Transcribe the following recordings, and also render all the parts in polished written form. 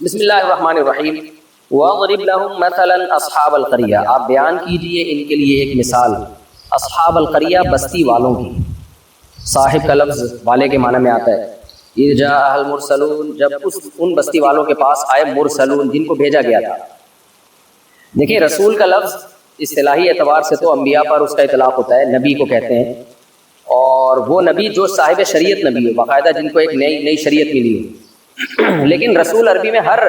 بسم اللہ الرحمن الرحیم وَاضْرِبْ لَهُمْ مَثَلًا أَصْحَابَ الْقَرْيَةِ، آپ بیان کیجئے ان کے لیے ایک مثال اصحاب القریہ، بستی والوں کی۔ صاحب کا لفظ والے کے معنی میں آتا ہے۔ اِذْ جَاءَ الْمُرْسَلُونَ، جب ان بستی والوں کے پاس آئے مرسلون، جن کو بھیجا گیا تھا۔ دیکھیں رسول کا لفظ اصطلاحی اعتبار سے تو انبیاء پر اس کا اطلاق ہوتا ہے، نبی کو کہتے ہیں، اور وہ نبی جو صاحب شریعت نبی ہو، باقاعدہ جن کو ایک نئی شریعت ملی ہو۔ لیکن رسول عربی میں ہر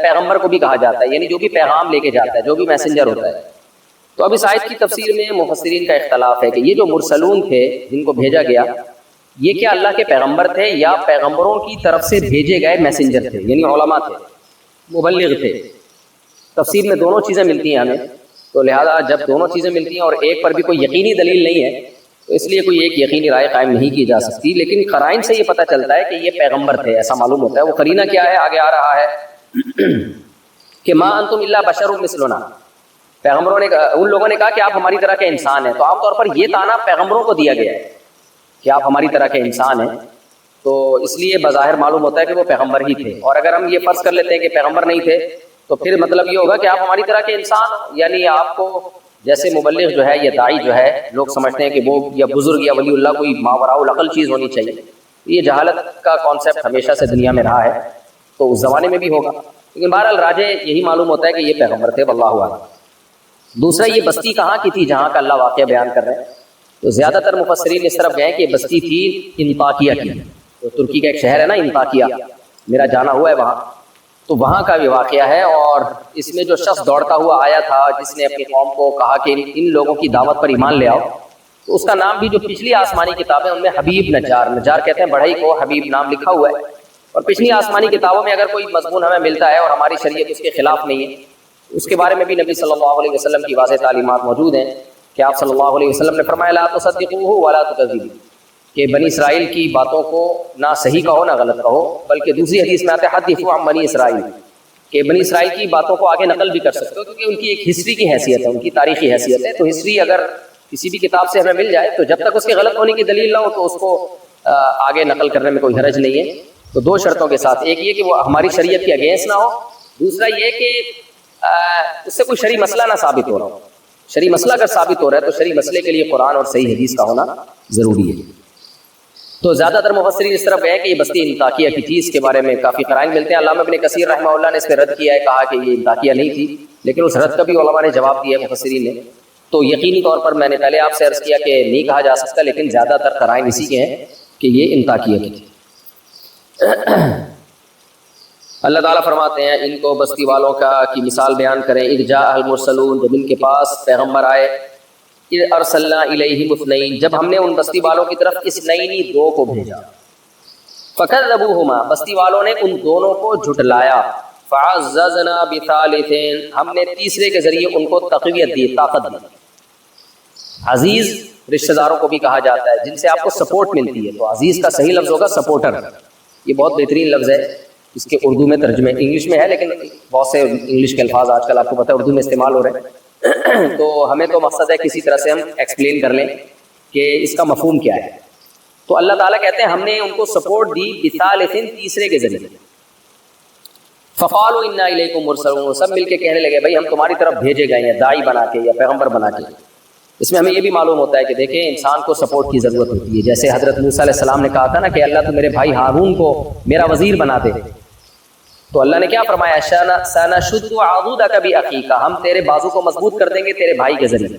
پیغمبر کو بھی کہا جاتا ہے، یعنی جو بھی پیغام لے کے جاتا ہے، جو بھی میسنجر ہوتا ہے۔ تو اب اس آیت کی تفسیر میں مفسرین کا اختلاف ہے کہ یہ جو مرسلون تھے جن کو بھیجا گیا، یہ کیا اللہ کے پیغمبر تھے یا پیغمبروں کی طرف سے بھیجے گئے میسنجر تھے، یعنی علماء تھے، مبلغ تھے۔ تفسیر میں دونوں چیزیں ملتی ہیں ہمیں، تو لہذا جب دونوں چیزیں ملتی ہیں اور ایک پر بھی کوئی یقینی دلیل نہیں ہے تو اس لیے کوئی ایک یقینی رائے قائم نہیں کی جا سکتی۔ لیکن قرائن سے یہ پتہ چلتا ہے کہ یہ پیغمبر تھے، ایسا معلوم ہوتا ہے۔ وہ قرینہ کیا ہے؟ آگے آ رہا ہے کہ ما انتم الا بشر مثلنا، پیغمبروں نے ان لوگوں نے کہا کہ آپ ہماری طرح کے انسان ہیں۔ تو عام طور پر یہ طعنہ پیغمبروں کو دیا گیا ہے کہ آپ ہماری طرح کے انسان ہیں، تو اس لیے بظاہر معلوم ہوتا ہے کہ وہ پیغمبر ہی تھے۔ اور اگر ہم یہ فرض کر لیتے ہیں کہ پیغمبر نہیں تھے تو پھر مطلب یہ ہوگا کہ آپ ہماری طرح کے انسان، یعنی آپ کو جیسے مبلغ جو ہے یا داعی جو ہے، لوگ سمجھتے ہیں کہ وہ یا بزرگ یا ولی اللہ کوئی ماوراء العقل چیز ہونی چاہیے۔ یہ جہالت کا کانسیپٹ ہمیشہ سے دنیا میں رہا ہے، تو اس زمانے میں بھی ہوگا، لیکن بہرحال راجح یہی معلوم ہوتا ہے کہ یہ پیغمبر تھے، واللہ اعلم۔ دوسرا، یہ بستی کہاں کی تھی جہاں کا اللہ واقعہ بیان کر رہے ہیں؟ تو زیادہ تر مفسرین اس طرف گئے کہ یہ بستی تھی انطاکیہ کی، تو ترکی کا ایک شہر ہے نا انطاکیہ، میرا جانا ہوا ہے وہاں، تو وہاں کا بھی واقعہ ہے۔ اور اس میں جو شخص دوڑتا ہوا آیا تھا جس نے اپنی قوم کو کہا کہ ان لوگوں کی دعوت پر ایمان لے آؤ، تو اس کا نام بھی جو پچھلی آسمانی کتابیں ان میں حبیب نجار کہتے ہیں، بڑھئی کو حبیب نام لکھا ہوا ہے۔ اور پچھلی آسمانی کتابوں میں اگر کوئی مضمون ہمیں ملتا ہے اور ہماری شریعت اس کے خلاف نہیں ہے، اس کے بارے میں بھی نبی صلی اللہ علیہ وسلم کی واضح تعلیمات موجود ہیں کہ آپ صلی اللہ علیہ وسلم نے فرمایا لا تصدقوه ولا تکذبوه، کہ بنی اسرائیل کی باتوں کو نہ صحیح کہو نہ غلط کہو، بلکہ دوسری حدیث میں آتا ہے حدثوا عن بنی اسرائیل، کہ بنی اسرائیل کی باتوں کو آگے نقل بھی کر سکتے ہو، کیونکہ ان کی ایک ہسٹری کی حیثیت ہے، ان کی تاریخی حیثیت ہے۔ تو ہسٹری اگر کسی بھی کتاب سے ہمیں مل جائے تو جب تک اس کے غلط ہونے کی دلیل نہ ہو تو اس کو آگے نقل کرنے میں کوئی حرج نہیں ہے۔ تو دو شرطوں کے ساتھ، ایک یہ کہ وہ ہماری شریعت کے اگینسٹ نہ ہو، دوسرا یہ کہ اس سے کوئی شرعی مسئلہ نہ ثابت ہو رہا ہو۔ شرعی مسئلہ اگر ثابت ہو رہا ہے تو شرعی مسئلے کے لیے قرآن اور صحیح حدیث کا ہونا ضروری ہے۔ تو زیادہ تر مفسرین اس طرف گئے کہ یہ بستی انطاکیہ کی تھی، اس کے بارے میں کافی قرائن ملتے ہیں۔ علامہ ابن کثیر رحمہ اللہ نے اس پہ رد کیا ہے، کہا کہ یہ انطاکیہ نہیں تھی، لیکن اس رد کا بھی علماء نے جواب دیا ہے، مفسرین نے۔ تو یقینی طور پر میں نے پہلے آپ سے عرض کیا کہ نہیں کہا جا سکتا، لیکن زیادہ تر قرائن اسی کے ہیں کہ یہ انطاکیہ کی تھی۔ اللہ تعالیٰ فرماتے ہیں ان کو بستی والوں کی مثال بیان کریں۔ اذ جاء المرسلون، جب ان کے پاس پیغمبر آئے، اذ ارسلنا الیہم اثنین، جب ہم نے ان بستی والوں کی طرف اثنین دو کو بھیجا، فکذبوہما، بستی والوں نے ان دونوں کو جھٹلایا، فعززنا بثالث، ہم نے تیسرے کے ذریعے ان کو تقویت دی، طاقت دی۔ عزیز رشتہ داروں کو بھی کہا جاتا ہے جن سے آپ کو سپورٹ ملتی ہے، تو عزیز کا صحیح لفظ ہوگا سپورٹر۔ یہ بہت بہترین لفظ ہے، اس کے اردو میں ترجمے انگلش میں ہے، لیکن بہت سے انگلش کے الفاظ آج کل آپ کو پتہ ہے اردو میں استعمال ہو رہے ہیں، تو ہمیں تو مقصد ہے کسی طرح سے ہم ایکسپلین کر لیں کہ اس کا مفہوم کیا ہے۔ تو اللہ تعالیٰ کہتے ہیں ہم نے ان کو سپورٹ دی بثالث، تیسرے کے ذریعے۔ فقالوا انا الیکم مرسلون، سب مل کے کہنے لگے بھائی ہم تمہاری طرف بھیجے گئے ہیں، داعی بنا کے یا پیغمبر بنا کے۔ اس میں ہمیں یہ بھی معلوم ہوتا ہے کہ دیکھیں انسان کو سپورٹ کی ضرورت ہوتی ہے، جیسے حضرت موسیٰ علیہ السلام نے کہا تھا نا کہ اللہ تو میرے بھائی ہارون کو میرا وزیر بنا دے، تو اللہ نے کیا فرمایا سنشد عضدک باخیک، ہم تیرے بازو کو مضبوط کر دیں گے تیرے بھائی کے ذریعے۔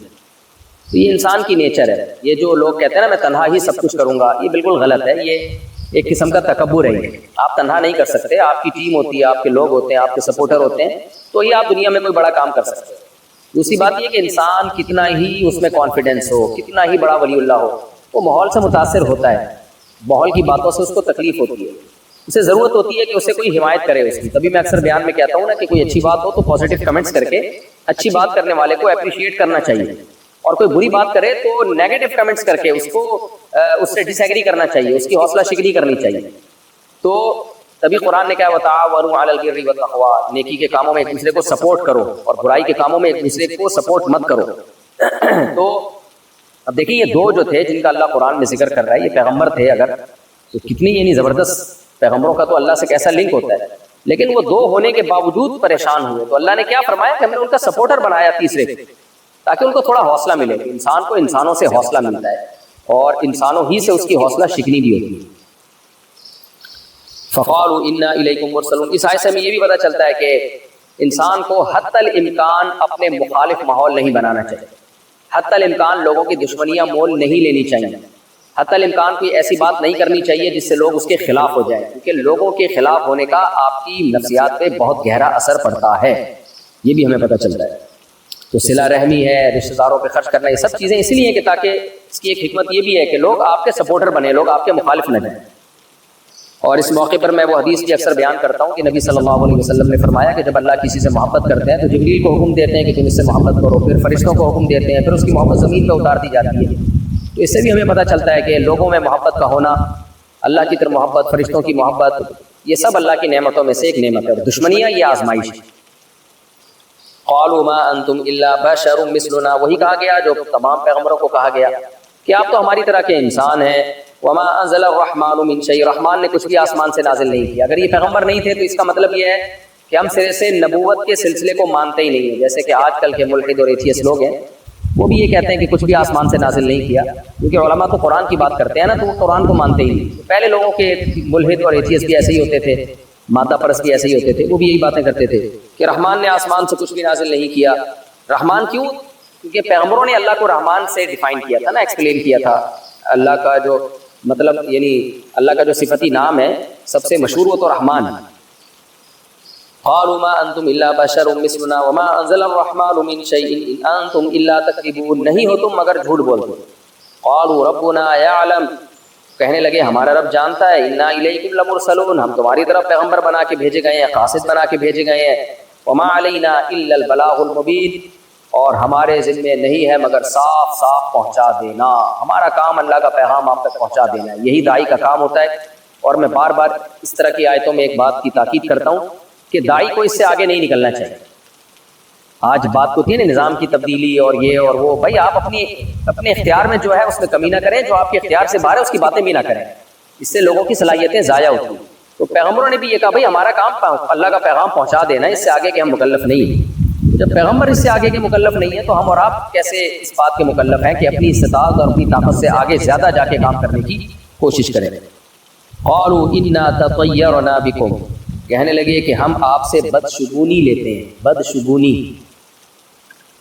تو یہ انسان کی نیچر ہے، یہ جو لوگ کہتے ہیں نا میں تنہا ہی سب کچھ کروں گا، یہ بالکل غلط ہے، یہ ایک قسم کا تکبر ہے۔ آپ تنہا نہیں کر سکتے، آپ کی ٹیم ہوتی ہے، آپ کے لوگ ہوتے ہیں، آپ کے سپورٹر ہوتے ہیں، تو یہ آپ دنیا میں کوئی بڑا کام کر سکتے ہیں۔ دوسری بات یہ کہ انسان کتنا ہی اس میں کانفیڈنس ہو، کتنا ہی بڑا ولی اللہ ہو، وہ ماحول سے متاثر ہوتا ہے، ماحول کی باتوں سے اس کو تکلیف ہوتی ہے، اسے ضرورت ہوتی ہے کہ اسے کوئی حمایت کرے اس کی۔ تبھی میں اکثر بیان میں کہتا ہوں نا کہ کوئی اچھی بات ہو تو پازیٹیو کمنٹس کر کے اچھی بات کرنے والے کو اپریشیٹ کرنا چاہیے، اور کوئی بری بات کرے تو نیگیٹو کمنٹس کر کے اس سے ڈس ایگری کرنا چاہیے، اس کی حوصلہ شکنی کرنی چاہیے۔ تو تبھی قرآن نے کہا وتعاونوا علی البر والتقوی، نیکی کے کاموں میں ایک دوسرے کو سپورٹ کرو اور برائی کے کاموں میں ایک دوسرے کو سپورٹ مت کرو۔ تو اب دیکھیں یہ دو جو تھے جن کا اللہ قرآن میں ذکر کر رہا ہے، یہ پیغمبر تھے، اگر تو کتنی یعنی زبردست، پیغمبروں کا تو اللہ سے کیسا لنک ہوتا ہے۔ لیکن وہ دو ہونے کے باوجود پریشان ہوئے تو اللہ نے کیا فرمایا کہ ہم نے ان کا سپورٹر بنایا تیسرے، تاکہ ان کو تھوڑا حوصلہ ملے. انسان کو انسانوں سے حوصلہ ملتا ہے اور انسانوں ہی سے اس کی حوصلہ شکنی بھی ہوتی ہے. فقالوا انا الیکم مرسلون. اس آیت سے ہمیں یہ بھی پتہ چلتا ہے کہ انسان کو حتی الامکان اپنے مخالف ماحول نہیں بنانا چاہیے. حتی الامکان لوگوں کی دشمنیاں مول نہیں لینی چاہیے. حتی الامکان کوئی ایسی بات نہیں کرنی چاہیے جس سے لوگ اس کے خلاف ہو جائیں، کیونکہ لوگوں کے خلاف ہونے کا آپ کی نفسیات پہ بہت گہرا اثر پڑتا ہے. یہ بھی ہمیں پتہ چلتا ہے. تو صلہ رحمی ہے، رشتہ داروں پہ خرچ کرنا، یہ سب چیزیں اس لیے کہ تاکہ اس کی ایک حکمت یہ بھی ہے کہ لوگ آپ کے سپورٹر بنے، لوگ آپ کے مخالف نہ جائیں. اور اس موقع پر میں وہ حدیث بھی اکثر بیان کرتا ہوں کہ نبی صلی اللہ علیہ وسلم نے فرمایا کہ جب اللہ کسی سے محبت کرتے ہیں تو جبریل کو حکم دیتے ہیں کہ تم اس سے محبت کرو، پھر فرشتوں کو حکم دیتے ہیں، پھر اس کی محبت زمین پہ اتار دی جاتی ہے. تو اس سے بھی ہمیں پتہ چلتا ہے کہ لوگوں میں محبت کا ہونا، اللہ کی طرف محبت، فرشتوں کی محبت، یہ سب اللہ کی نعمتوں میں سے ایک نعمت ہے. دشمنیاں یہ آزمائش ہے. قالوا ما انتم الا بشر مثلنا، وہی کہا گیا جو تمام پیغمبروں کو کہا گیا کہ آپ تو ہماری طرح کے انسان ہیں. وما انزل الرحمن من شيء، رحمان نے کچھ بھی آسمان سے نازل نہیں کیا. اگر یہ پیغمبر نہیں تھے تو اس کا مطلب یہ ہے کہ ہم سرے سے نبوت کے سلسلے کو مانتے ہی نہیں ہیں. جیسے کہ آج کل کے ملحد اور ایتھیسٹ لوگ ہیں، وہ بھی یہ کہتے ہیں کہ کچھ بھی آسمان سے نازل نہیں کیا، کیونکہ علماء تو قرآن کی بات کرتے ہیں نا، تو وہ قرآن کو مانتے ہی نہیں. پہلے لوگوں کے ملحد اور ایتھیسٹ بھی ایسے ہی ہوتے تھے، مادہ پرست بھی ایسے ہی ہوتے تھے، وہ بھی یہی باتیں کرتے تھے کہ رحمان نے آسمان سے کچھ بھی نازل نہیں کیا. رحمان کیوں؟ کیونکہ پیغمبروں نے اللہ کو رحمان سے ڈیفائن کیا تھا نا، ایکسپلین کیا تھا. اللہ کا جو مطلب یعنی اللہ کا جو صفتی نام ہے سب سے مشہور وہ تو رحمان ہے. قالوا ما انتم الا بشر مثلنا وما انزل الرحمن من شيء ان انتم الا تكذبون، نہیں ہو تم مگر جھوٹ بولتے. قالوا ربنا يعلم، کہنے لگے ہمارا رب جانتا ہے. انا الیکم لمرسلون، ہم تمہاری طرف پیغمبر بنا کے بھیجے گئے ہیں، قاصد بنا کے بھیجے گئے ہیں. وما علینا الا البلاغ المبین، اور ہمارے ذمے نہیں ہے مگر صاف صاف پہنچا دینا. ہمارا کام اللہ کا پیغام آپ تک پہنچا دینا ہے، یہی داعی کا کام ہوتا ہے. اور میں بار بار اس طرح کی آیتوں میں ایک بات کی تاکید کرتا ہوں کہ داعی کو اس سے آگے نہیں نکلنا چاہیے. آج بات ہوتی ہے نا نظام کی تبدیلی اور یہ اور وہ، بھائی آپ اپنے اختیار میں جو ہے اس میں کمی نہ کریں، جو آپ کے اختیار سے باہر ہے اس کی باتیں بھی نہ کریں، اس سے لوگوں کی صلاحیتیں ضائع ہوتی ہیں. تو پیغمبروں نے بھی یہ کہا بھائی ہمارا کام اللہ کا پیغام پہنچا دینا ہے، اس سے آگے کے ہم مکلف نہیں ہیں. جب پیغمبر اس سے آگے کے مکلف نہیں ہیں تو ہم اور آپ کیسے اس بات کے مکلف ہیں کہ اپنی استطاعت اور اپنی طاقت سے آگے زیادہ جا کے کام کرنے کی کوشش کریں. قالوا انا تطیرنا بکم، کہنے لگے کہ ہم آپ سے بدشگونی لیتے ہیں.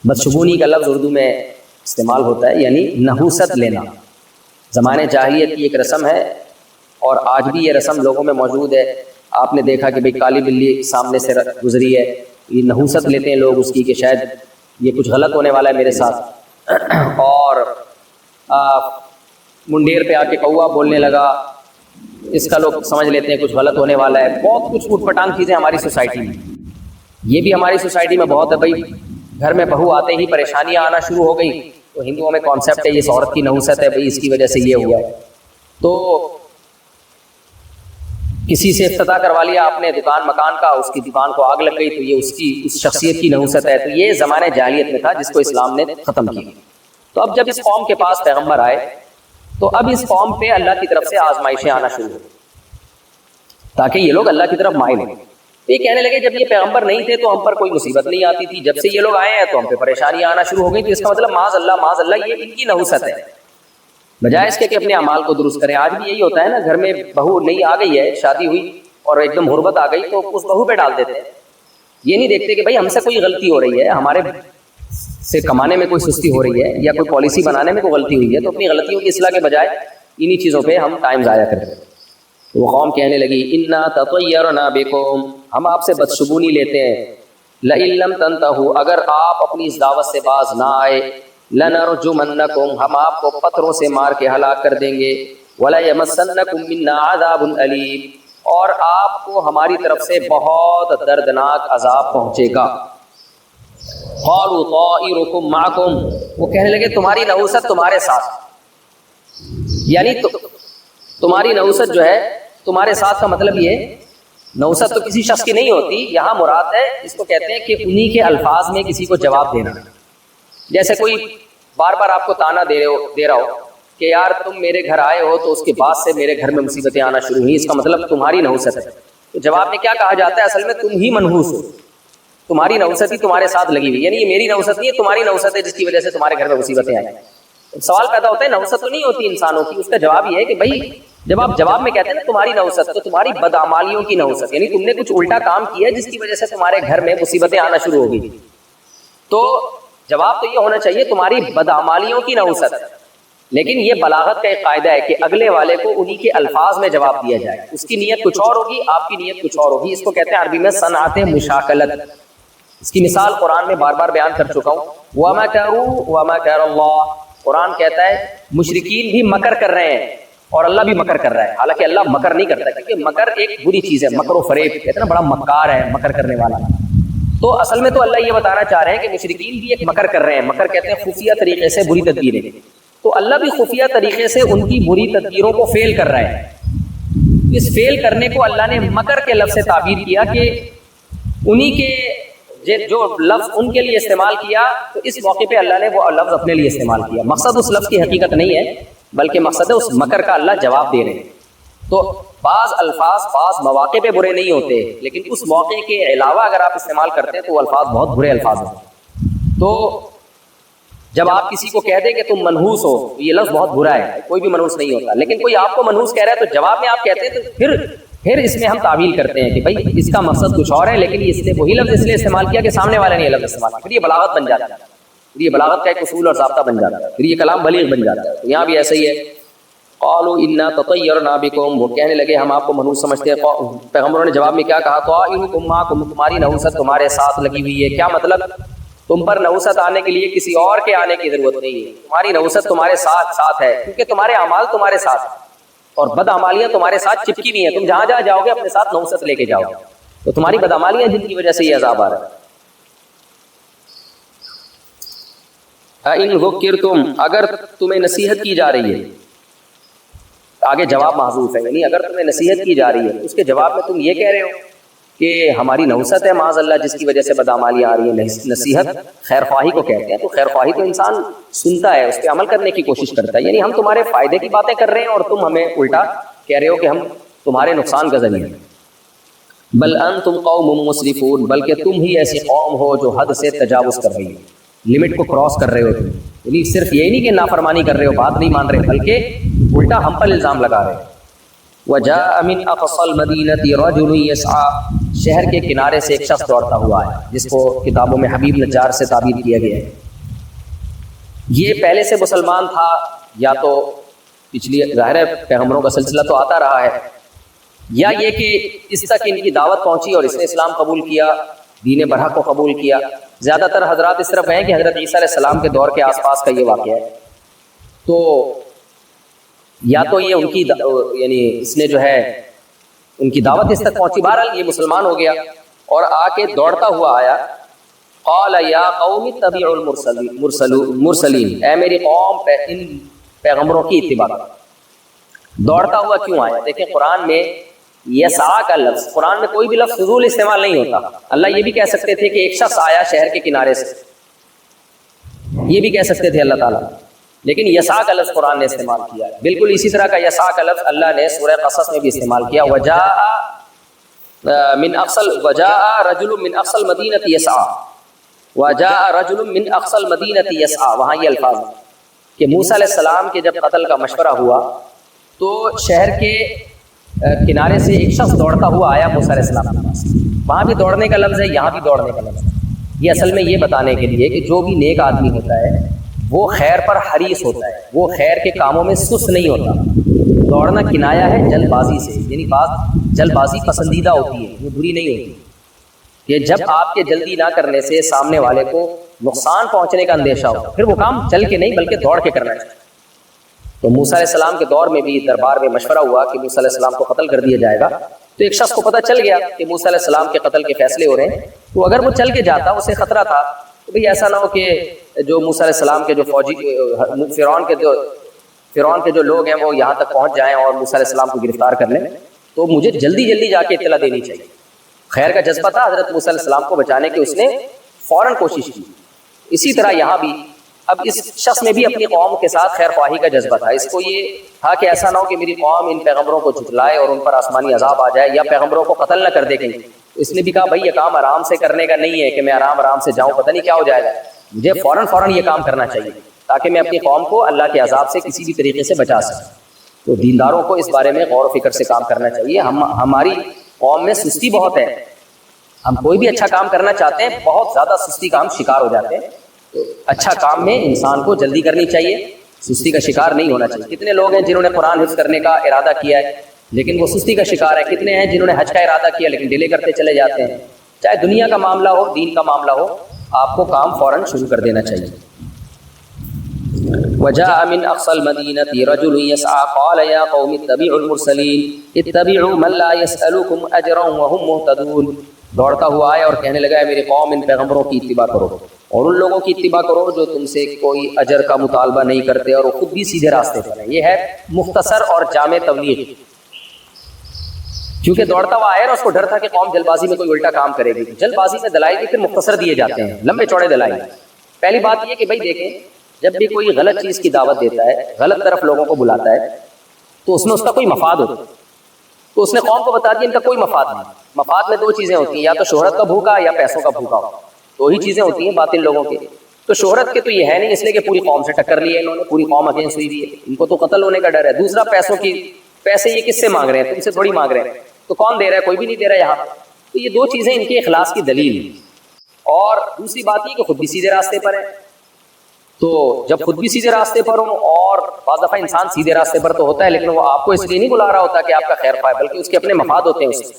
بدشگونی کا لفظ اردو میں استعمال ہوتا ہے یعنی نحوست لینا. زمانے جاہلیت کی ایک رسم ہے اور آج بھی یہ رسم لوگوں میں موجود ہے. آپ نے دیکھا کہ بھئی کالی بلی سامنے سے گزری ہے، یہ نحوست لیتے ہیں لوگ اس کی کہ شاید یہ کچھ غلط ہونے والا ہے میرے ساتھ. اور منڈیر پہ آ کے کوا بولنے لگا، اس کا لوگ سمجھ لیتے ہیں کچھ غلط ہونے والا ہے. بہت کچھ اوٹ پٹانگ چیزیں ہماری سوسائٹی میں، یہ بھی ہماری سوسائٹی میں بہت ہے. بھائی گھر میں بہو آتے ہی پریشانیاں آنا شروع ہو گئی تو ہندوؤں میں کانسیپٹ ہے یہ عورت کی نحوست ہے، بھائی اس کی وجہ سے یہ ہوا ہے. تو کسی سے افتتاح کروا لیا آپ نے دکان مکان کا، اس کی دکان کو آگ لگ گئی تو یہ اس شخصیت کی نحوست ہے. تو یہ زمانے جاہلیت میں تھا جس کو اسلام نے ختم کیا. تو اب جب اس قوم کے پاس پیغمبر آئے تو اب اس قوم پہ اللہ کی طرف سے آزمائشیں آنا شروع ہو تاکہ یہ لوگ اللہ کی طرف مائل ہوں. تو یہ کہنے لگے جب یہ پیغمبر نہیں تھے تو ہم پر کوئی مصیبت نہیں آتی تھی، جب سے یہ لوگ آئے ہیں تو ہم پہ پریشانیاں آنا شروع ہو گئی. تو اس کا مطلب معاذ اللہ یہ ان کی نحوست ہے، بجائے اس کے کہ اپنے اعمال کو درست کریں. آج بھی یہی ہوتا ہے نا، گھر میں بہو نہیں آ گئی ہے، شادی ہوئی اور ایک دم غربت آ گئی تو اس بہو پہ ڈال دیتے ہیں. یہ نہیں دیکھتے کہ بھائی ہم سے کوئی غلطی ہو رہی ہے، ہمارے سے کمانے میں کوئی سستی ہو رہی ہے یا کوئی پالیسی بنانے میں کوئی غلطی ہوئی ہے، تو اپنی غلطیوں کی اصلاح کے بجائے انہی چیزوں پہ ہم ٹائم ضائع کرتے ہیں. وہ قوم کہنے لگی انا تطیرنا بکم، ہم آپ سے بدشگونی لیتے ہیں. لئن لم تنتہوا، اگر آپ اپنی اس دعوت سے باز نہ آئے، لنرجمنکم، ہم آپ کو پتھروں سے مار کے ہلاک کر دیں گے. ولیمسنکم منا عذاب علیم، اور آپ کو ہماری طرف سے بہت دردناک عذاب پہنچے گا. قالوا طائرکم معکم، وہ کہنے لگے تمہاری نحوست تمہارے ساتھ، یعنی تمہاری نحوست جو ہے تمہارے ساتھ کا مطلب یہ نحوست تو کسی شخص کی نہیں ہوتی، یہاں مراد ہے اس کو کہتے ہیں کہ انہی کے الفاظ میں کسی کو جواب دینا. جیسے کوئی بار بار آپ کو تانا دے رہا ہو کہ یار تم میرے گھر آئے ہو تو اس کے بعد سے میرے گھر میں مصیبتیں آنا شروع ہوئی، اس کا مطلب تمہاری نحوست ہے. تو جواب میں کیا کہا جاتا ہے؟ اصل میں تم ہی منحوس ہو، تمہاری نوست ہی تمہارے ساتھ لگی ہوئی، یعنی یہ میری نوست نہیں ہے، تمہاری نوست ہے جس کی وجہ سے تمہارے گھر میں مصیبتیں آئیں۔ سوال پیدا ہوتا ہے نوست تو نہیں ہوتی انسانوں کی، اس کا جواب یہ ہے کہ بھائی جب آپ جواب میں کہتے ہیں نا تمہاری نوست، تو تمہاری بدعمالیوں کی نوست، یعنی تم نے کچھ الٹا کام کیا جس کی وجہ سے تمہارے گھر میں مصیبتیں آنا شروع ہو گئی۔ تو جواب تو یہ ہونا چاہیے تمہاری بدعمالیوں کی نوست، لیکن یہ بلاغت کا ایک قاعدہ ہے کہ اگلے والے کو انہی کے الفاظ میں جواب دیا جائے، اس کی نیت کچھ اور ہوگی، آپ کی نیت کچھ اور ہوگی۔ اس کو کہتے ہیں عربی میں صنعت مشاکلت۔ اس کی مثال قرآن میں بار بار بیان کر چکا ہوں، وَمَكَرُوا وَمَكَرَ اللَّهُ، قرآن کہتا ہے مشرکین بھی مکر کر رہے ہیں اور اللہ بھی مکر کر رہا ہے، حالانکہ اللہ مکر نہیں کرتا، کیونکہ مکر ایک بری چیز ہے، مکر و فریب، کہتے ہیں نا بڑا مکار ہے مکر کرنے والا۔ تو اصل میں تو اللہ یہ بتانا چاہ رہے ہیں کہ مشرکین بھی ایک مکر کر رہے ہیں، مکر کہتے ہیں خفیہ طریقے سے بری تدبیریں، تو اللہ بھی خفیہ طریقے سے ان کی بری تدبیروں کو فیل کر رہا ہے۔ اس فیل کرنے کو اللہ نے مکر کے لفظ سے تعبیر کیا کہ انہی کے جو لفظ ان کے لیے استعمال کیا، تو اس موقع پہ اللہ نے وہ لفظ اپنے لیے استعمال کیا۔ مقصد اس لفظ کی حقیقت نہیں ہے، بلکہ مقصد ہے اس مکر کا اللہ جواب دے رہے ہیں۔ تو بعض الفاظ بعض مواقع پہ برے نہیں ہوتے، لیکن اس موقع کے علاوہ اگر آپ استعمال کرتے ہیں تو وہ الفاظ بہت برے الفاظ ہیں۔ تو جب آپ کسی کو کہہ دیں کہ تم منحوس ہو، یہ لفظ بہت برا ہے، کوئی بھی منحوس نہیں ہوتا، لیکن کوئی آپ کو منحوس کہہ رہا ہے تو جواب میں آپ کہتے ہیں، تو پھر اس میں ہم تعویل کرتے ہیں کہ بھائی اس کا مقصد کچھ اور ہے، لیکن اس نے وہی لفظ اس لیے استعمال کیا کہ سامنے والے نے یہ لفظ استعمال کیا، پھر یہ بلاغت بن جاتا ہے، پھر یہ بلاغت کا ایک اصول اور ضابطہ بن جاتا ہے، پھر یہ کلام بلیغ بن جاتا ہے۔ تو یہاں بھی ایسا ہی ہے، قالوا انا تطیرنا بکم، وہ کہنے لگے ہم آپ کو منحوس سمجھتے ہیں۔ پیغمبروں نے جواب میں کیا کہا؟ طائرکم معکم، تمہاری نحوست تمہارے ساتھ لگی ہوئی ہے۔ کیا مطلب؟ تم پر نحوست آنے کے لیے کسی اور کے آنے کی ضرورت نہیں ہے، تمہاری نحوست تمہارے ساتھ ہے، کیونکہ تمہارے اعمال تمہارے ساتھ ہیں اور بدعمالیاں تمہارے ساتھ چپکی ہوئی ہیں، تم جہاں جہاں جاؤ گے اپنے ساتھ نحوست لے کے جاؤ گے، تو تمہاری بدعمالیاں جن کی وجہ سے یہ عذاب آ رہا ہے۔ ان ذکرتم، اگر تمہیں نصیحت کی جا رہی ہے، آگے جواب محذوف ہے، یعنی اگر تمہیں نصیحت کی جا رہی ہے، اس کے جواب میں تم یہ کہہ رہے ہو کہ ہماری نحوست ہے معاذ اللہ جس کی وجہ سے بدعمالیاں آ رہی ہیں۔ نصیحت خیر خواہی کو کہتے ہیں، تو خیر خواہی تو انسان سنتا ہے، اس پہ عمل کرنے کی کوشش کرتا ہے، یعنی ہم تمہارے فائدے کی باتیں کر رہے ہیں اور تم ہمیں الٹا کہہ رہے ہو کہ ہم تمہارے نقصان کا ذریعہ ہیں۔ بل انتم قوم مسرفون، بلکہ تم ہی ایسی قوم ہو جو حد سے تجاوز کر رہی ہے، لمٹ کو کراس کر رہے ہو تم، یعنی صرف یہ نہیں کہ نافرمانی کر رہے ہو، بات نہیں مان رہے، بلکہ الٹا ہم پر الزام لگا رہے ہیں۔ وَجَاءَ مِنْ أَقْصَى الْمَدِينَةِ رَجُلٌ يَسْعَىٰ، شہر کے کنارے سے ایک شخص دوڑتا ہوا ہے، جس کو کتابوں میں حبیب نجار سے تعبیر کیا گیا ہے۔ یہ پہلے سے مسلمان تھا، یا تو پچھلی ظاہر ہے پیغمبروں کا سلسلہ تو آتا رہا ہے، یا یہ کہ اس تک ان کی دعوت پہنچی اور اس نے اسلام قبول کیا، دین برحق کو قبول کیا۔ زیادہ تر حضرات اس طرف ہیں کہ حضرت عیسیٰ علیہ السلام کے دور کے آس پاس کا یہ واقعہ ہے، تو یا تو یہ ان کی یعنی اس نے جو ہے ان کی دعوت اس تک پہنچی، بہرحال یہ مسلمان ہو گیا اور آ کے دوڑتا ہوا آیا۔ قال یا قوم اتبعوا المرسلین، اے میری قوم ان پیغمبروں کی اتباع۔ دوڑتا ہوا کیوں آیا؟ دیکھیں قرآن میں یسعیٰ کا لفظ، قرآن میں کوئی بھی لفظ فضول استعمال نہیں ہوتا۔ اللہ یہ بھی کہہ سکتے تھے کہ ایک شخص آیا شہر کے کنارے سے، یہ بھی کہہ سکتے تھے اللہ تعالیٰ، لیکن یسعیٰ کا لفظ قرآن نے استعمال کیا ہے۔ بالکل اسی طرح کا یسعیٰ کا لفظ اللہ نے سورہ قصص میں بھی استعمال کیا، وجاء رجل من اقصى المدینة یسعیٰ، وجاء رجل من اقصى المدینة یسعیٰ، وہاں یہ الفاظ کہ موسیٰ علیہ السلام کے جب قتل کا مشورہ ہوا تو شہر کے کنارے سے ایک شخص دوڑتا ہوا آیا موسیٰ علیہ السلام کے پاس۔ وہاں بھی دوڑنے کا لفظ ہے، یہاں بھی دوڑنے کا لفظ ہے۔ یہ اصل میں یہ بتانے کے لیے کہ جو بھی نیک آدمی ہوتا ہے وہ خیر پر حریص ہوتا ہے، وہ خیر کے کاموں میں سست نہیں ہوتا۔ دوڑنا کنایا ہے جلد بازی سے، یعنی بات جلد بازی پسندیدہ ہوتی ہے، وہ بری نہیں ہوتی، کہ جب آپ کے جلدی نہ کرنے سے سامنے والے کو نقصان پہنچنے کا اندیشہ ہو، پھر وہ کام چل کے نہیں بلکہ دوڑ کے کرنا چاہیے۔ تو موسیٰ علیہ السلام کے دور میں بھی دربار میں مشورہ ہوا کہ موسیٰ علیہ السلام کو قتل کر دیا جائے گا، تو ایک شخص کو پتہ چل گیا کہ موسیٰ علیہ السلام کے قتل کے فیصلے ہو رہے ہیں، تو اگر وہ چل کے جاتا اسے خطرہ تھا کہ بھئی ایسا نہ ہو کہ جو موسیٰ علیہ السلام کے جو فوجی فرعون کے جو لوگ ہیں وہ یہاں تک پہنچ جائیں اور موسیٰ علیہ السلام کو گرفتار کر لیں، تو مجھے جلدی جا کے اطلاع دینی چاہیے۔ خیر کا جذبہ تھا حضرت موسیٰ علیہ السلام کو بچانے کی، اس نے فوراً کوشش کی۔ اسی طرح یہاں بھی اب اس شخص میں بھی اپنی قوم کے ساتھ خیر خواہی کا جذبہ تھا، اس کو یہ تھا کہ ایسا نہ ہو کہ میری قوم ان پیغمبروں کو جھٹلائے اور ان پر آسمانی عذاب آ جائے یا پیغمبروں کو قتل نہ کر دے کہیں۔ اس نے بھی کہا بھائی یہ کام آرام سے کرنے کا نہیں ہے کہ میں آرام سے جاؤں، پتہ نہیں کیا ہو جائے گا، مجھے فوراً یہ کام کرنا چاہیے تاکہ میں اپنی قوم کو اللہ کے عذاب سے کسی بھی طریقے سے بچا سکوں۔ تو دینداروں کو اس بارے میں غور و فکر سے کام کرنا چاہیے۔ ہماری قوم میں سستی بہت ہے، ہم کوئی بھی اچھا کام کرنا چاہتے ہیں بہت زیادہ سستی کا ہم شکار ہو جاتے ہیں۔ تو اچھا کام میں انسان کو جلدی کرنی چاہیے، سستی کا شکار نہیں ہونا چاہیے۔ کتنے لوگ ہیں جنہوں نے قرآن حفظ کرنے کا ارادہ کیا ہے لیکن وہ سستی کا شکار ہے، کتنے ہیں جنہوں نے حج کا ارادہ کیا لیکن ڈیلے کرتے چلے جاتے ہیں۔ چاہے دنیا کا معاملہ ہو دین کا معاملہ ہو، آپ کو کام فوراً شروع کر دینا چاہیے۔ وجاء من اقصى المدينة رجل يسعى قال يا قوم اتبعوا المرسلين اتبعوا من لا يسألكم اجرا وهم مهتدون۔ دوڑتا ہوا آیا اور کہنے لگا ہے میری قوم ان پیغمبروں کی اتباع کرو اور ان لوگوں کی اتباع کرو جو تم سے کوئی اجر کا مطالبہ نہیں کرتے اور وہ خود بھی سیدھے راستے پر ہیں۔ یہ ہے مختصر اور جامع تبلیغ۔ کیونکہ دوڑتا ہوا آیا اور اس کو ڈر تھا کہ قوم جلد بازی میں کوئی الٹا کام کرے گی، جلد بازی میں دلائل بھی پھر مختصر دیے جاتے ہیں، لمبے چوڑے دلائل۔ پہلی بات یہ کہ بھائی دیکھیں جب بھی کوئی غلط چیز کی دعوت دیتا ہے، غلط طرف لوگوں کو بلاتا ہے تو اس میں اس کا کوئی مفاد ہوتا ہے، تو اس نے قوم کو بتا دیا ان کا کوئی مفاد نہیں۔ مفاد میں دو چیزیں ہوتی ہیں، یا تو شہرت کا بھوکا یا پیسوں کا بھوکا ہو، دو ہی چیزیں ہوتی ہیں باطل لوگوں کے۔ تو شہرت کے تو یہ ہے نہیں، اس لیے کہ پوری قوم سے ٹکر لی ہے انہوں نے، پوری قوم اگینسٹ ہوئی بھی ہے، ان کو تو قتل ہونے کا ڈر ہے۔ دوسرا پیسوں کی، پیسے یہ کس سے مانگ رہے ہیں؟ تم سے تھوڑی مانگ رہے ہیں، تو کون دے رہا ہے؟ کوئی بھی نہیں دے رہا یہاں۔ تو یہ دو چیزیں ان کے اخلاص کی دلیل ہیں۔ اور دوسری بات یہ کہ خود بھی سیدھے راستے پر ہے، تو جب خود بھی سیدھے راستے پر ہوں، اور بعض دفعہ انسان سیدھے راستے پر تو ہوتا ہے لیکن وہ آپ کو اس لیے نہیں بلا رہا ہوتا کہ آپ کا خیر پائے، بلکہ اس کے اپنے مفاد ہوتے ہیں اس سے،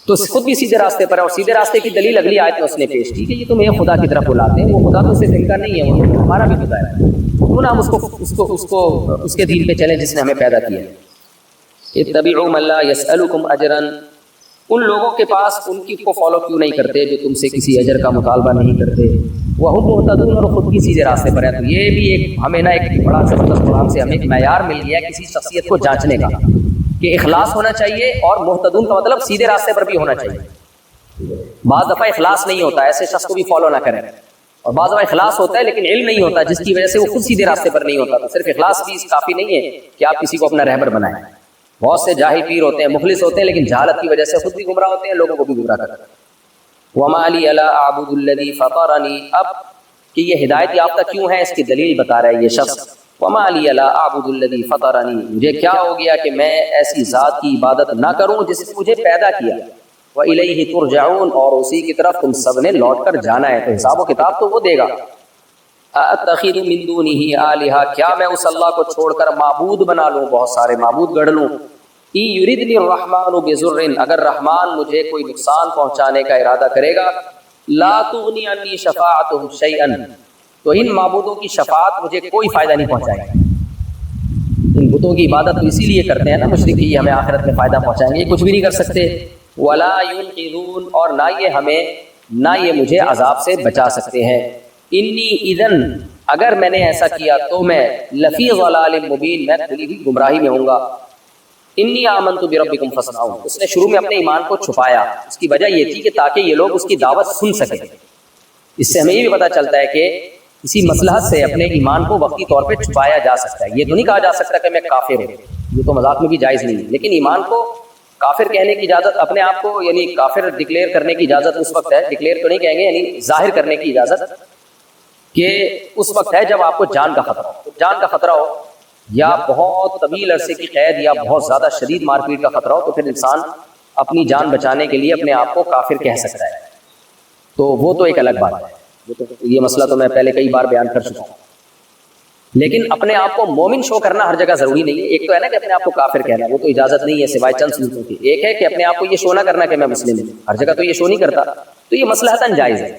تو خود بھی سیدھے راستے پر ہے۔ اور سیدھے راستے کی دلیل اگلی آیت میں اس نے پیش کی کہ یہ تمہیں خدا کی طرف بلاتے ہیں، وہ خدا تو اسے دل کا نہیں ہے، وہ ہمارا بھی خدا ہے، کیوں نہ ہم اس کے دین پہ چلیں جس نے ہمیں پیدا کیا ہے۔ اتبعوا من لا يسألكم اجرا، ان لوگوں کے پاس ان کی کو فالو کیوں نہیں کرتے جو تم سے کسی اجر کا مطالبہ نہیں کرتے، وہم مہتدون، اور خود بھی سیدھے راستے پر ہے۔ تو یہ بھی ایک ہمیں نا ایک بڑا زبردست قرآن سے ہمیں ایک معیار مل گیا کسی شخصیت کو جانچنے کا کہ اخلاص ہونا چاہیے، اور مہتدون کا مطلب سیدھے راستے پر بھی ہونا چاہیے۔ بعض دفعہ اخلاص نہیں ہوتا، ایسے شخص کو بھی فالو نہ کریں، اور بعض دفعہ اخلاص ہوتا ہے لیکن علم نہیں ہوتا جس کی وجہ سے وہ خود سیدھے راستے پر نہیں ہوتا۔ تو صرف اخلاص بھی کافی نہیں ہے کہ آپ کسی کو اپنا رہبر بنائیں۔ بہت سے جاہل پیر ہوتے ہیں، مخلص ہوتے ہیں، لیکن جہالت کی وجہ سے خود بھی گمراہ ہوتے ہیں، لوگوں کو بھی گمراہ کرتے ہیں۔ وَمَا لِي أَلَا أَعْبُدُ الَّذِي فَطَرَنِي، اب کہ یہ ہدایت یافتہ کیوں ہے اس کی دلیل بتا رہا ہے یہ شخص۔ وَمَا لِي أَلَا أَعْبُدُ الَّذِي فَطَرَنِي، مجھے کیا ہو گیا کہ میں ایسی ذات کی عبادت نہ کروں جس نے مجھے پیدا کیا۔ وَإِلَيْهِ تُرْجَعُونَ، اور اسی کی طرف تم سب نے لوٹ کر جانا ہے، تو حساب و کتاب تو وہ دے گا۔ أَأَتَّخِذُ مِن دُونِهِ آلِهَةً، کیا میں اس اللہ کو چھوڑ کر معبود بنا لوں، بہت سارے معبود گڑھ لوں۔ إِن يُرِدْنِي الرَّحْمَنُ بِضُرٍّ، اگر رحمان مجھے کوئی نقصان پہنچانے کا ارادہ کرے گا، لَا تُغْنِ عَنِّي شَفَاعَتُهُمْ شَيْئًا، تو ان معبودوں کی شفاعت مجھے کوئی فائدہ نہیں پہنچائے گی۔ ان بتوں کی عبادت تو اسی لیے کرتے ہیں نا مشرک، یہ ہمیں آخرت میں فائدہ پہنچائیں گے، یہ کچھ بھی نہیں کر سکتے۔ وَلَا يُنْقِذُونَ، اور نہ یہ مجھے عذاب سے بچا سکتے ہیں۔ انی اذن، اگر میں نے ایسا کیا تو میں لفی ضلال مبین، میں کھلی ہوئی گمراہی میں ہوں گا۔ انی آمنت بربکم فاسمعون، اس نے شروع میں اپنے ایمان کو چھپایا، اس کی وجہ یہ تھی کہ تاکہ یہ لوگ اس کی دعوت سن سکیں۔ اس سے ہمیں یہ بھی پتہ چلتا ہے کہ کسی مصلحت سے اپنے ایمان کو وقتی طور پہ چھپایا جا سکتا ہے۔ یہ تو نہیں کہا جا سکتا کہ میں کافر ہوں، یہ تو مذاق میں بھی جائز نہیں ہے، لیکن ایمان کو کافر کہنے کی اجازت، اپنے آپ کو یعنی کافر ڈکلیئر کرنے کی اجازت اس وقت ہے، ڈکلیئر تو نہیں کہیں گے، یعنی ظاہر کرنے کی اجازت کہ اس وقت ہے جب آپ کو جان کا خطرہ ہو۔ جان کا خطرہ ہو یا بہت طویل عرصے کی قید یا بہت زیادہ شدید مار پیٹ کا خطرہ ہو، تو پھر انسان اپنی جان بچانے کے لیے اپنے آپ کو کافر کہہ سکتا ہے، تو وہ تو ایک الگ بات ہے۔ یہ مسئلہ تو میں پہلے کئی بار بیان کر چکا ہوں، لیکن اپنے آپ کو مومن شو کرنا ہر جگہ ضروری نہیں ہے۔ ایک تو ہے نا کہ اپنے آپ کو کافر کہنا، وہ تو اجازت نہیں ہے سوائے چند صورتوں کی۔ ایک ہے کہ اپنے آپ کو یہ شو نہ کرنا کہ میں مسلم ہوں، ہر جگہ تو یہ شو نہیں کرتا، تو یہ مصلحتاً جائز ہے۔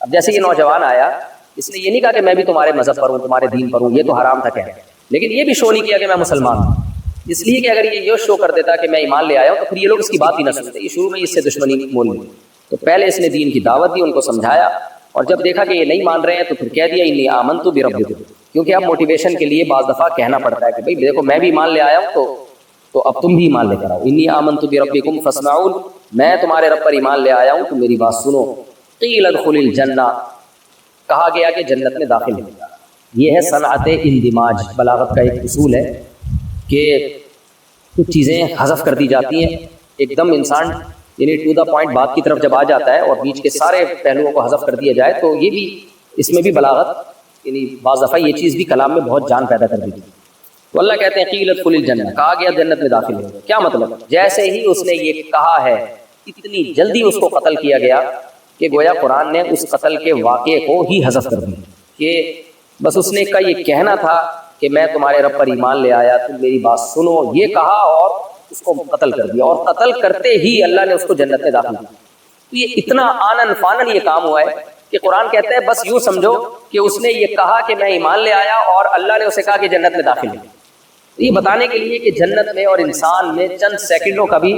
اب جیسے یہ نوجوان آیا، اس نے یہ نہیں کہا کہ میں بھی تمہارے مذہب پر ہوں، تمہارے دین پر ہوں، یہ تو حرام تھا کہنا، لیکن یہ بھی شو نہیں کیا کہ میں مسلمان ہوں، اس لیے کہ اگر یہ شو کر دیتا کہ میں ایمان لے آیا ہوں تو پھر یہ لوگ اس کی بات ہی نہ سنتے، یہ شروع میں اس سے دشمنی مول لی۔ تو پہلے اس نے دین کی دعوت دی، ان کو سمجھایا، اور جب دیکھا کہ یہ نہیں مان رہے ہیں تو پھر کہہ دیا انی آمنت بربکم، کیونکہ اب موٹیویشن کے لیے بعض دفعہ کہنا پڑتا ہے کہ بھائی دیکھو میں بھی ایمان لے آیا ہوں، تو اب تم بھی ایمان لے کر آؤ۔ انی آمنت بربکم فاسمعون، میں تمہارے رب پر ایمان لے آیا ہوں تو میری بات سنو۔ قیل ادخل الجنہ، کہا گیا کہ جنت میں داخل ہو. یہ ہے صنعت اندماج. بلاغت کا ایک اصول ہے کہ کچھ چیزیں حذف کر دی جاتی ہیں ایک دم، انسان یعنی ٹو دا پوائنٹ بات کی طرف جب آ جاتا ہے اور بیچ کے سارے پہلوؤں کو حذف کر دیا جائے تو یہ بھی، اس میں بھی بلاغت یعنی بعض دفعہ یہ چیز بھی کلام میں بہت جان پیدا کر دیتی ہے. تو اللہ کہتے ہیں قیل ادخل الجنہ، کہا گیا جنت میں داخل ہو. کیا مطلب؟ جیسے ہی اس نے یہ کہا ہے اتنی جلدی اس کو قتل کیا گیا کہ گویا قرآن نے اس قتل کے واقعے کو ہی حذف کر دیا کہ بس اس نے کا یہ کہنا تھا کہ میں تمہارے رب پر ایمان لے آیا، تم میری بات سنو، یہ کہا اور اس کو قتل کر دیا، اور قتل کرتے ہی اللہ نے اس کو جنت میں داخل کیا. تو یہ اتنا آنن فانن یہ کام ہوا ہے کہ قرآن کہتا ہے بس یوں سمجھو کہ اس نے یہ کہا کہ میں ایمان لے آیا اور اللہ نے اسے کہا کہ جنت میں داخل ہو. یہ بتانے کے لیے کہ جنت میں اور انسان میں چند سیکنڈوں کا بھی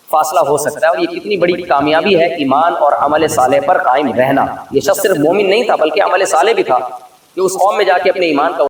فاصلہ ہو سکتا ہے، اور یہ کتنی بڑی کامیابی ہے ایمان اور عمل صالح پر قائم رہنا. یہ شخص صرف مومن نہیں تھا بلکہ عمل صالح بھی تھا کہ اس قوم میں جا کے اپنے ایمان کا